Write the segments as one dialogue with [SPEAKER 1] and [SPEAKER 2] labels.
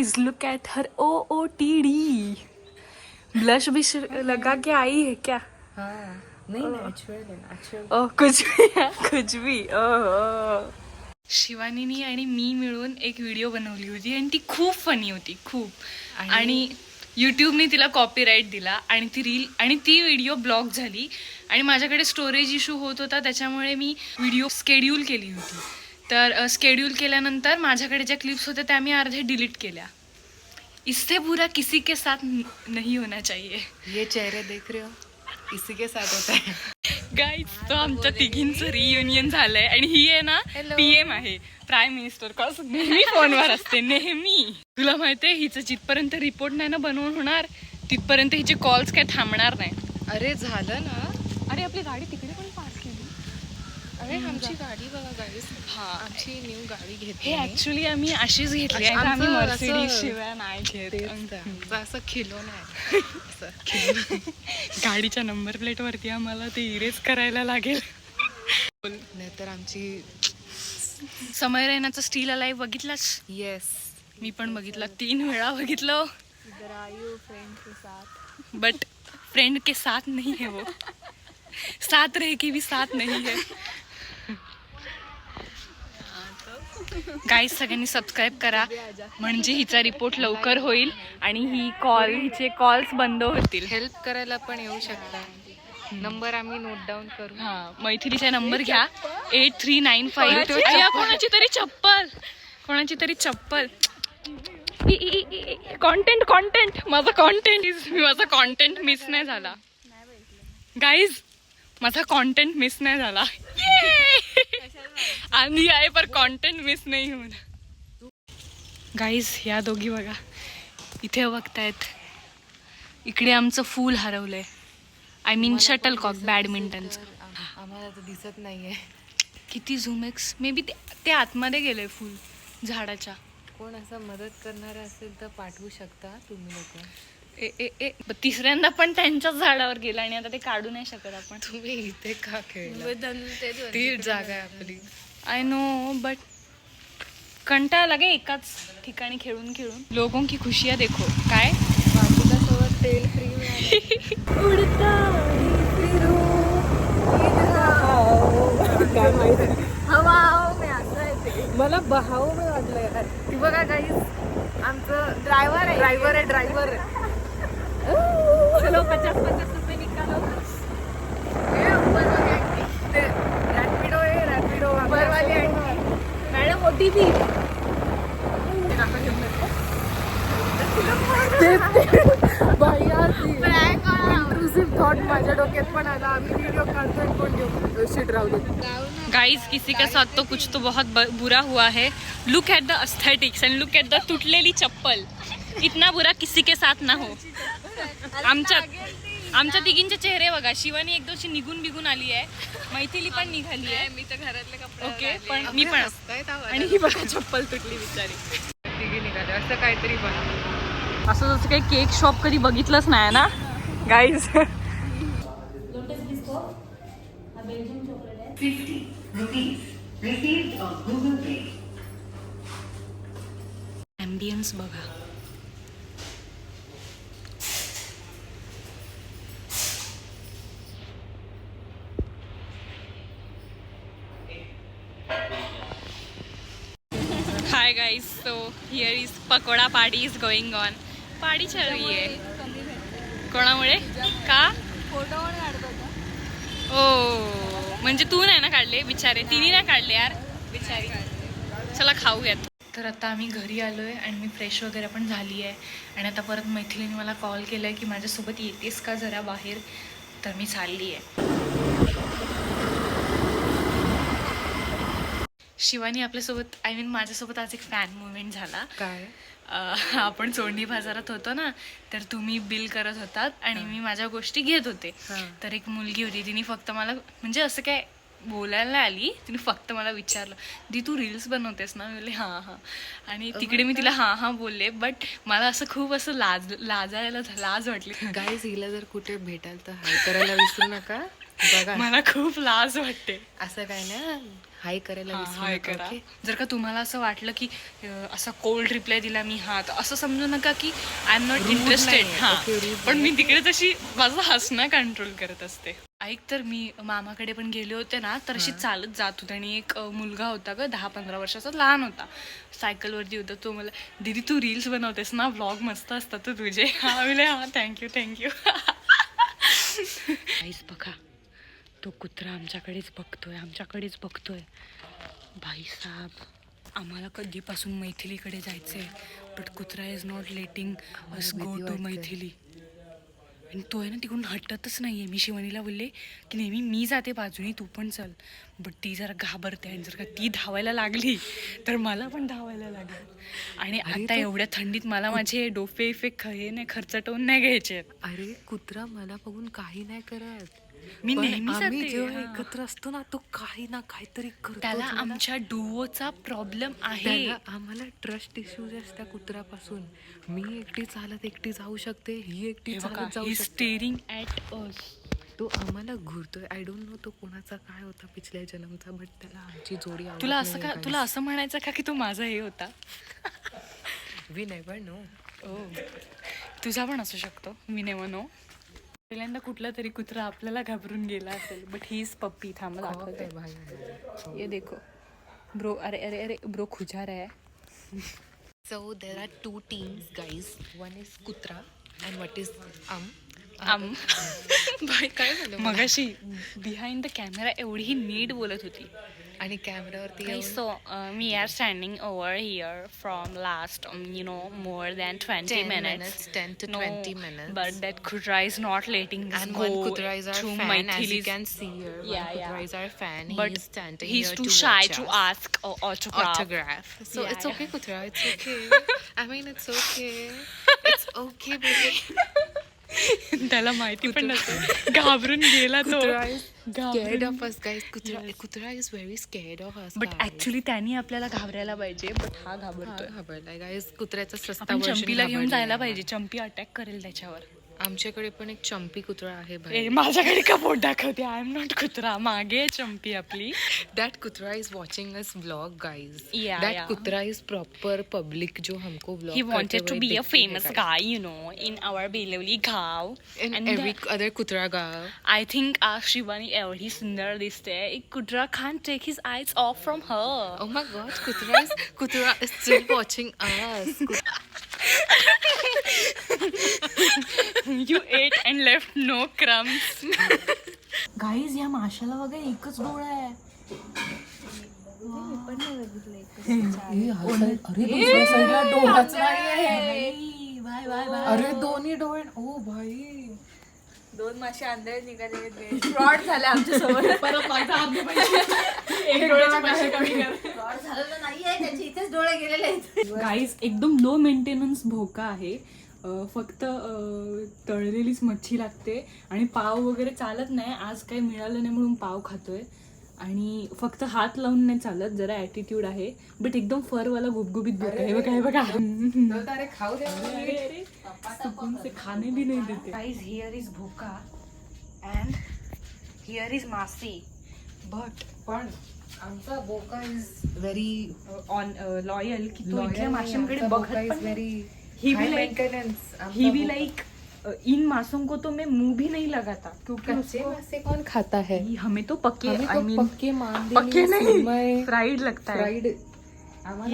[SPEAKER 1] Guys look at her OOTD। Blush भी लगा के आई है क्या?
[SPEAKER 2] हाँ नहीं, नॅचरल आहे, नॅचरल.
[SPEAKER 1] कुछ भी कुछ भी. शिवानीनी आणि मी मिळून एक व्हिडिओ बनवली होती आणि ती खूप फनी होती, खूप. आणि यूट्यूबने तिला कॉपीराईट दिला आणि ती रील आणि ती व्हिडिओ ब्लॉक झाली आणि माझ्याकडे स्टोरेज इश्यू होत होता, त्याच्यामुळे मी व्हिडिओ स्केड्यूल केली होती. तर स्केड्यूल केल्यानंतर माझ्याकडे ज्या क्लिप्स होत्या त्या मी अर्धे डिलीट केल्या. इससे बुरा किसी के साथ नहीं होना चाहिए.
[SPEAKER 2] ये चेहरे देख रहे हो, इसी के साथ होता है.
[SPEAKER 1] गाईज तो आमच्या तिघींचं रियुनियन झालंय आणि ही आहे ना PM आहे, प्राईम मिनिस्टर. कसं नेहमी फोनवर असते नेहमी. तुला माहितीये हिचं जिथपर्यंत रिपोर्ट नाही ना बनवून होणार तिथपर्यंत हिचे कॉल्स काय थांबणार नाही.
[SPEAKER 2] अरे झालं ना.
[SPEAKER 1] अरे आपली गाडी तिकडे पण पार्क केली.
[SPEAKER 2] अरे आमची गाडी बघा गाडी. हा आमची न्यू गाडी घेतली.
[SPEAKER 1] हे ऍक्च्युली आम्ही अशीच घेतली आहे, आम्ही मर्सिडीज शिवाय नाही घेत.
[SPEAKER 2] असं खिलोन आहे.
[SPEAKER 1] गाडीच्या नंबर प्लेट वरती आम्हाला ते इरेज करायला लागेल.
[SPEAKER 2] नाहीतर आमची
[SPEAKER 1] समय रैनाचं स्टील अलाइव्ह बघितलास?
[SPEAKER 2] येस,
[SPEAKER 1] मी पण बघितलं, 3 वेळा बघितलं. बट फ्रेंड के साथ नहीं है वो, साथ रह के भी साथ नहीं है. गाईज सगळ्यांनी सबस्क्राईब करा म्हणजे हिचा रिपोर्ट लवकर होईल आणि हिचे कॉल्स बंद होतील.
[SPEAKER 2] हेल्प करायला पण येऊ शकता. नंबर आम्ही नोट डाऊन करू.
[SPEAKER 1] हा, मैथिलीचा नंबर घ्या 8395. कोणाची तरी चप्पल. कॉन्टेंट माझा कॉन्टेंट मिस नाही झाला गाईज, माझा कॉन्टेंट मिस नाही झाला. आंधी आहे पर कॉन्टेंट मिस नाही होणार. गाईज या दोघी बघा इथे बघतायत, इकडे आमचं फूल हरवलंय. आय मीन शटलकॉक, बॅडमिंटनचं.
[SPEAKER 2] आम्हाला तर दिसत नाहीये.
[SPEAKER 1] किती झूमेक्स, मे बी ते आतमध्ये गेलंय फूल झाडाच्या.
[SPEAKER 2] कोण असं मदत करणारं असेल तर पाठवू शकता तुम्ही लोक.
[SPEAKER 1] तिसऱ्यांदा पण त्यांच्याच झाडावर गेला आणि आता ते काढू नाही शकत आपण.
[SPEAKER 2] तुम्ही इथे का खेळला? ती जागा आहे आपली.
[SPEAKER 1] आय नो बट कंटाळा लागे एकाच ठिकाणी खेळून खेळून. लोगों की खुशियाँ देखो. काय
[SPEAKER 2] सोबत तेल फ्री मला बहाव मी वाटलं यार. ती बघा काही आमचं ड्रायव्हर आहे. चलो 50-50 रुपये निकालो. रॅपिडो बरवाली aunty. Madam OTP intrusive thought माझ्या डोक्यात पण आला. आम्ही व्हिडिओ काढतोय कोण घेऊ शीट राहू दे.
[SPEAKER 1] गाइज किसी के साथ तो कुछ तो बहुत बुरा हुआ है. Look at the aesthetics end look at the तुटलेली चप्पल. इतना बुरा किसी के साथ ना हो. आमच्या तिघींचे चेहरे बघा. शिवानी एक दिवशी निघून आली आहे, मैथिली पण निघाली आहे.
[SPEAKER 2] मी तर घरातले कपडे
[SPEAKER 1] ओके पण मी पण. आणि ही बघा चप्पल तुटली बिचारी.
[SPEAKER 2] तिघी निघाले. असं काहीतरी बघा.
[SPEAKER 1] असं जसं काही केक शॉप कधी बघितलंच नाही ना गाईज. ॲम्बियन्स बघा. Hi guys, so here is pakora party is going on. Party चल रही है. कोणामुळे? का?
[SPEAKER 2] फोटो पण काढतो.
[SPEAKER 1] ओ म्हणजे तू नाही ना काढले बिचारे, तिने नाही काढले यार बिचारी. चला खाऊयात. तर आता आम्ही घरी आलोय आणि मी फ्रेश वगैरे पण झाली आहे आणि आता परत मैथिलीने मला कॉल केलाय की माझ्यासोबत येतेस का जरा बाहेर. तर मी चालली आहे. शिवानी आपल्यासोबत, आय मीन माझ्यासोबत आज एक फॅन मुवमेंट झाला.
[SPEAKER 2] काय?
[SPEAKER 1] आपण चोंडी बाजारात होतो ना, तर तुम्ही बिल करत होतात आणि मी माझ्या गोष्टी घेत होते. तर एक मुलगी होती, तिने फक्त मला म्हणजे असं काय बोलायला आली, तिने फक्त मला विचारलं, दी तू रील्स बनवतेस ना? मी बोलले हां. आणि तिकडे मी तिला हां बोलले. बट मला असं खूप असं लाज वाटली.
[SPEAKER 2] गाईज हिला जर कुठे भेटाल तर हाय करायला विसरू नका. बघा
[SPEAKER 1] मला खूप लाज वाटते.
[SPEAKER 2] असं काय ना, हाय करायला विसरू
[SPEAKER 1] हाय
[SPEAKER 2] नका,
[SPEAKER 1] करा.
[SPEAKER 2] okay?
[SPEAKER 1] जर का तुम्हाला असं वाटलं की असा कोल्ड रिप्लाय दिला मी तर असं समजू नका की I am not
[SPEAKER 2] Rude
[SPEAKER 1] interested.
[SPEAKER 2] नाहीये.
[SPEAKER 1] हा
[SPEAKER 2] Okay, rude
[SPEAKER 1] पण मी तिकडे तशी माझं हसणं कंट्रोल करत असते. ऐक, तर मी मामाकडे पण गेले होते ना, तर अशी चालत जात होते आणि एक मुलगा होता ग 10-15 वर्षाचा, लहान होता, सायकलवरती होता. तो मला, दीदी तू रील्स बनवतेस ना, व्लॉग मस्त असतात तर तुझे. हा म्हणले हा थँक्यू थँक्यू. काहीच बघा, तो कुत्रा आमच्याकडेच बघतोय. भाई साहब, आम्हाला कधीपासून मैथिलीकडे जायचंय, बट कुत्रा is not letting us go to Maithili. आणि तो आहे ना तिकडून हटतच नाहीये. मी शिवानीला बोलले की नेहमी मी जाते बाजूने, तू पण चल, बट ती जरा घाबरते आणि जर का ती धावायला लागली तर मला पण धावायला लागेल. आणि आता एवढ्या थंडीत मला माझे डोफे इफेक्ट खर्चटवून नाही घ्यायचे.
[SPEAKER 2] अरे कुत्रा मला बघून काही नाही करत.
[SPEAKER 1] मी
[SPEAKER 2] पण
[SPEAKER 1] नेहमी
[SPEAKER 2] आम्ही
[SPEAKER 1] जाते,
[SPEAKER 2] जेव्हा
[SPEAKER 1] हा.
[SPEAKER 2] एकत्र असतो ना, तो काही ना काहीतरी करतो.
[SPEAKER 1] त्याला आमच्या डुओचा प्रॉब्लेम आहे.
[SPEAKER 2] त्याला आम्हाला ट्रस्ट इश्यूज आहेत त्या कुत्र्यापासून. मी एकटी चालत एकटी जाऊ शकते, ही एकटी चालत जाऊ शकते.
[SPEAKER 1] स्टेरिंग ॲट अस.
[SPEAKER 2] तो आम्हाला घुरतोय. आय डोंट नो तो कोणाचा काय होता पिछल्या जन्मचा, बट त्याला आमची जोडी आवडत
[SPEAKER 1] तुला असं
[SPEAKER 2] नाहीये
[SPEAKER 1] का, तुला असं म्हणायचं का की तो माझा हे होता?
[SPEAKER 2] We never know.
[SPEAKER 1] तुझा पण असू शकतो, मी नेव्हर नो. पहिल्यांदा कुठला तरी कुत्रा आपल्याला घाबरून गेला असेल, बट ही इज पप्पी. थांब दाखवते. ये देखो ब्रो, अरे अरे अरे ब्रो खुजा रहा है.
[SPEAKER 2] So there are two teams, guys. One is कुत्रा and what is
[SPEAKER 1] बाई काय झालं मगाशी बिहाइंड द कॅमेरा एवढी नीट बोलत होती
[SPEAKER 2] आणि कॅमेरावरती
[SPEAKER 1] so we are standing over here from last more than 20
[SPEAKER 2] 10
[SPEAKER 1] minutes,
[SPEAKER 2] 10 to 20 minutes.
[SPEAKER 1] but that Kutra is not letting us
[SPEAKER 2] and
[SPEAKER 1] go
[SPEAKER 2] one Kutra is our
[SPEAKER 1] through
[SPEAKER 2] fan, as you
[SPEAKER 1] Maithili's.
[SPEAKER 2] can see here.
[SPEAKER 1] Yeah,
[SPEAKER 2] One Kutra
[SPEAKER 1] yeah.
[SPEAKER 2] is our fan.
[SPEAKER 1] But
[SPEAKER 2] He is standing
[SPEAKER 1] he's
[SPEAKER 2] here
[SPEAKER 1] too
[SPEAKER 2] to
[SPEAKER 1] shy
[SPEAKER 2] watch
[SPEAKER 1] to
[SPEAKER 2] us.
[SPEAKER 1] ask autograph.
[SPEAKER 2] Autograph. So
[SPEAKER 1] Yeah,
[SPEAKER 2] it's
[SPEAKER 1] yeah.
[SPEAKER 2] okay, Kutra. It's okay. I mean, it's okay. It's okay, baby.
[SPEAKER 1] त्याला माहिती पण नसेल, घाबरून गेला तो.
[SPEAKER 2] Kutra is scared of us, guys. Kutra is very scared of us.
[SPEAKER 1] But actually त्यांनी आपल्याला घाबरायला पाहिजे, बट हा घाबरतोय.
[SPEAKER 2] घाबरलाय गाईस. कुत्र्याचा सस्ता
[SPEAKER 1] आपण
[SPEAKER 2] version
[SPEAKER 1] चंपीला घेऊन
[SPEAKER 2] घाबरलाय
[SPEAKER 1] जायला
[SPEAKER 2] आम्हाला.
[SPEAKER 1] पाहिजे, चंपी अटॅक करेल त्याच्यावर.
[SPEAKER 2] आमच्याकडे पण एक चंपी कुत्रा आहे भाई.
[SPEAKER 1] ए, माझ्याकडे का बोट दाखवते? आय एम नॉट कुत्रा, मागे आहे चंपी आपली.
[SPEAKER 2] That कुत्रा is watching us vlog, guys.
[SPEAKER 1] Yeah,
[SPEAKER 2] That
[SPEAKER 1] yeah.
[SPEAKER 2] कुत्रा is proper public जो हमको vlog
[SPEAKER 1] He
[SPEAKER 2] करते
[SPEAKER 1] wanted to
[SPEAKER 2] हुए
[SPEAKER 1] be a
[SPEAKER 2] देखती है,
[SPEAKER 1] famous
[SPEAKER 2] guys.
[SPEAKER 1] guy, in our Belevli गाव.
[SPEAKER 2] In
[SPEAKER 1] And
[SPEAKER 2] every other कुत्रा गाव.
[SPEAKER 1] I think शिवानी एवढी सुंदर दिसते, एक कुत्रा can't take his eyes off from her.
[SPEAKER 2] Oh my god, कुत्रा is still watching us.
[SPEAKER 1] You ate and left no crumbs. Guys, या माशाला वगैरे एकच डोळा आहे.
[SPEAKER 2] अरे दोन्ही डोळे. ओ भाई,
[SPEAKER 3] 2 मासे आंधळे निघाले. फ्रॉड झाले आमच्या सोबत. परत माझा अर्धे पैसे फ्रॉड झालेलं नाहीये, त्याचे इथेच डोळे गेलेले आहेत.
[SPEAKER 1] गाईज, एकदम लो मेंटेनन्स भोका आहे. फक्त तळलेलीच मच्छी लागते आणि पाव वगैरे चालत नाही. आज काही मिळालं नाही म्हणून पाव खातोय. आणि फक्त हात लावून नाही चालत, जरा ॲटिट्यूड आहे, बट एकदम फरवाला गुबगुबीत भोका आहे. बघा हे बघा.
[SPEAKER 2] अरे खाऊ दे.
[SPEAKER 1] अरे सुकून से खाने भी नहीं देते. गाइस, हियर इज भोका अँड हियर इज मासे, बट
[SPEAKER 2] पण आमचा बोका इज व्हेरी
[SPEAKER 1] ऑन लॉयल की तो इथल्या माशांकडे बघत पण
[SPEAKER 2] व्हेरी
[SPEAKER 1] ही भी लाइक
[SPEAKER 2] मेंटेनेंस.
[SPEAKER 1] ही भी लाइक इन मासों को तो मैं मुंह भी नहीं लगाता क्योंकि
[SPEAKER 2] कच्चे मासे कौन खाता है?
[SPEAKER 1] हमें तो पक्के,
[SPEAKER 2] हमें
[SPEAKER 1] I
[SPEAKER 2] तो
[SPEAKER 1] mean,
[SPEAKER 2] पक्के मान
[SPEAKER 1] पक्के नहीं, फ्राइड लगता है.
[SPEAKER 2] फ्राइड.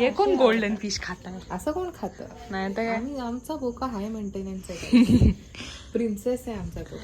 [SPEAKER 1] ये कौन गोल्डन फिश खाता है?
[SPEAKER 2] असं कोण खातं?
[SPEAKER 1] नाही तर काय.
[SPEAKER 2] आमचा बोका हाय मेंटेनन्स आहे. प्रिन्सेस आहे आमचा तो.